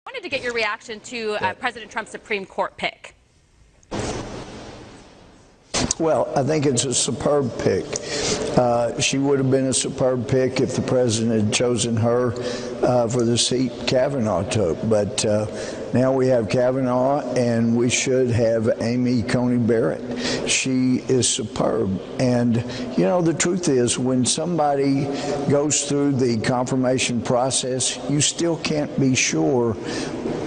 I wanted to get your reaction to President Trump's Supreme Court pick. Well, I think it's a superb pick. She would have been a superb pick if the president had chosen her for the seat Kavanaugh took. But now we have Kavanaugh, and we should have Amy Coney Barrett. She is superb. And, you know, the truth is, when somebody goes through the confirmation process, you still can't be sure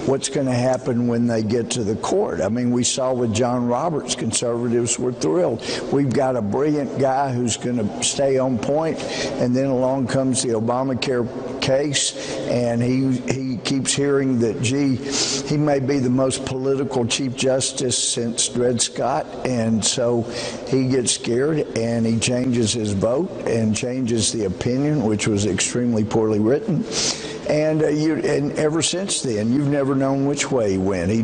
what's going to happen when they get to the court. I mean, we saw with John Roberts, conservatives were thrilled. We've got a brilliant guy who's going to stay on point, and then along comes the Obamacare case, and he keeps hearing that, gee, he may be the most political Chief Justice since Dred Scott, and so he gets scared, and he changes his vote and changes the opinion, which was extremely poorly written. And ever since then, you've never known which way he went. He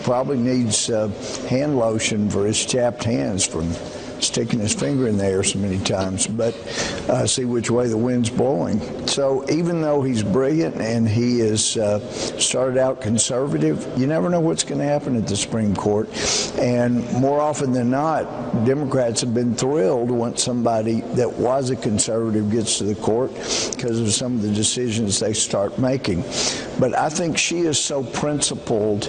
probably needs hand lotion for his chapped hands from sticking his finger in the air so many times, but see which way the wind's blowing. So even though he's brilliant and he is started out conservative, you never know what's going to happen at the Supreme Court. And more often than not, Democrats have been thrilled once somebody that was a conservative gets to the court because of some of the decisions they start making. But I think she is so principled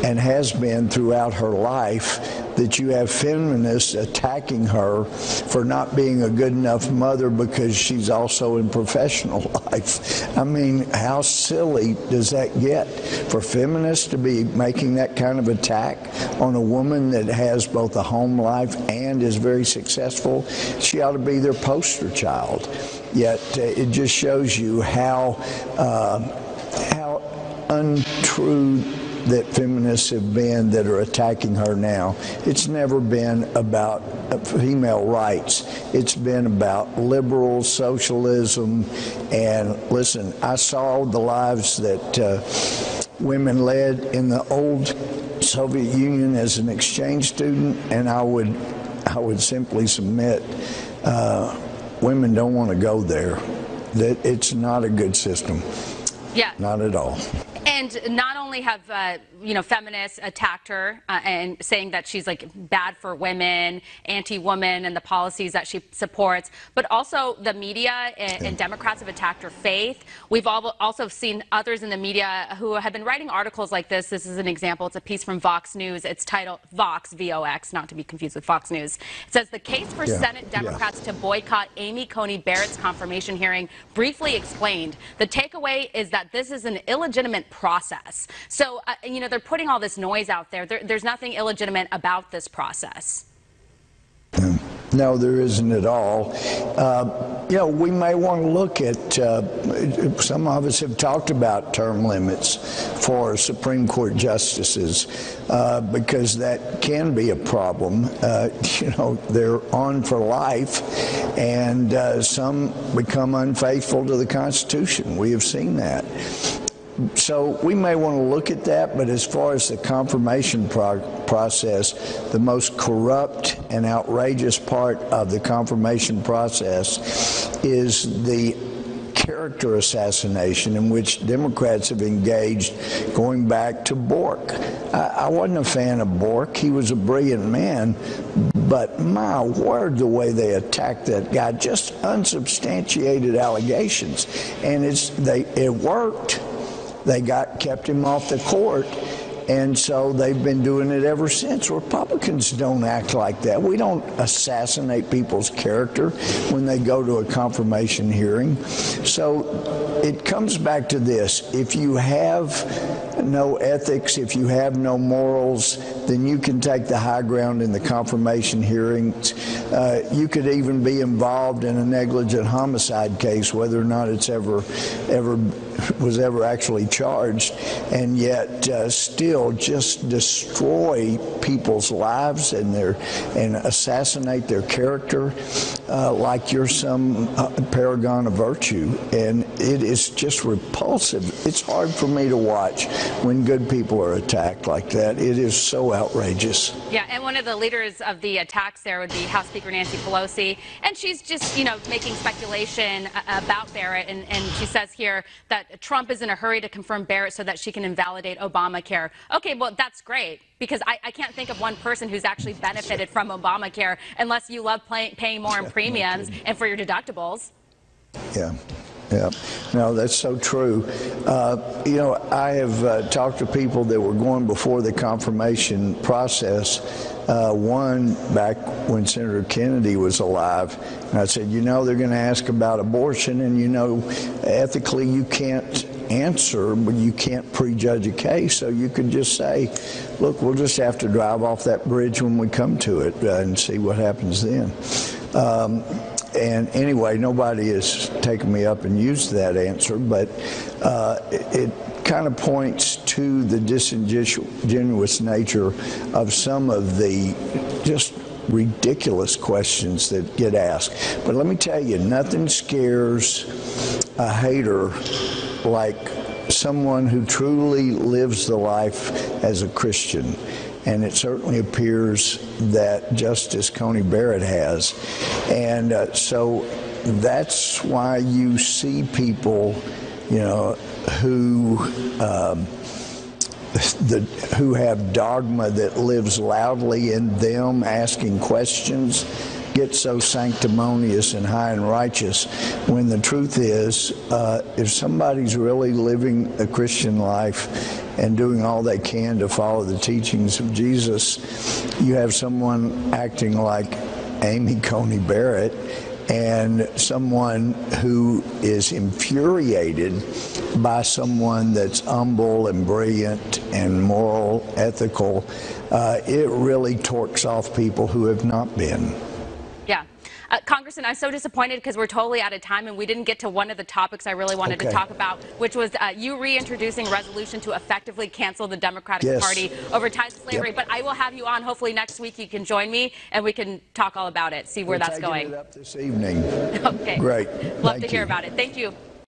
and has been throughout her life that you have feminists attacking her for not being a good enough mother because she's also in professional life. I mean, how silly does that get for feminists to be making that kind of attack on a woman that has both a home life and is very successful? She ought to be their poster child. Yet it just shows you how untrue that feminists have been that are attacking her now. It's never been about female rights. It's been about liberal socialism. And listen, I saw the lives that women led in the old Soviet Union as an exchange student, and I would simply submit women don't want to go there. That it's not a good system. Yeah. Not at all. And not only have feminists attacked her and saying that she's like bad for women, anti-woman, and the policies that she supports, but also the media and Democrats have attacked her faith. We've also seen others in the media who have been writing articles like this. This is an example. It's a piece from Vox News. It's titled Vox, V-O-X, not to be confused with Fox News. It says the case for Senate Democrats to boycott Amy Coney Barrett's confirmation hearing briefly explained. The takeaway is that this is an illegitimate process. So, they're putting all this noise out there. There's nothing illegitimate about this process. No, there isn't at all. We may want to look at, some of us have talked about term limits for Supreme Court justices because that can be a problem. They're on for life, and some become unfaithful to the Constitution. We have seen that. So we may want to look at that, but as far as the confirmation process, the most corrupt and outrageous part of the confirmation process is the character assassination in which Democrats have engaged going back to Bork. I wasn't a fan of Bork. He was a brilliant man, but my word, the way they attacked that guy, just unsubstantiated allegations. And it worked. They kept him off the court, and so they've been doing it ever since. Republicans don't act like that. We don't assassinate people's character when they go to a confirmation hearing. So it comes back to this. If you have no ethics, if you have no morals, then you can take the high ground in the confirmation hearings. You could even be involved in a negligent homicide case, whether or not it's ever was actually charged, and yet still just destroy people's lives and assassinate their character like you're some paragon of virtue. And it is just repulsive. It's hard for me to watch when good people are attacked like that. It is so outrageous. Yeah, and one of the leaders of the attacks there would be House Speaker Nancy Pelosi, and she's just, making speculation about Barrett, and she says here that Trump is in a hurry to confirm Barrett so that she can invalidate Obamacare. Okay, well, that's great, because I can't think of one person who's actually benefited from Obamacare unless you love paying more in premiums and for your deductibles. Yeah. Yeah, no, that's so true. I have talked to people that were going before the confirmation process. One back when Senator Kennedy was alive, and I said, they're going to ask about abortion, and ethically you can't answer, but you can't prejudge a case. So you could just say, look, we'll just have to drive off that bridge when we come to it and see what happens then. And anyway, nobody has taken me up and used that answer, but it kind of points to the disingenuous nature of some of the just ridiculous questions that get asked. But let me tell you, nothing scares a hater like someone who truly lives the life as a Christian. And it certainly appears that Justice Coney Barrett has. And so that's why you see people, who have dogma that lives loudly in them, asking questions, get so sanctimonious and high and righteous, when the truth is, if somebody's really living a Christian life and doing all they can to follow the teachings of Jesus, you have someone acting like Amy Coney Barrett, and someone who is infuriated by someone that's humble and brilliant and moral, ethical. It really torques off people who have not been. Yeah. Congressman, I'm so disappointed because we're totally out of time and we didn't get to one of the topics I really wanted to talk about, which was you reintroducing a resolution to effectively cancel the Democratic Party over ties to slavery. But I will have you on. Hopefully next week you can join me and we can talk all about it, see where that's going. We're taking it up this evening. Okay. Great. Love to hear about it. Thank you.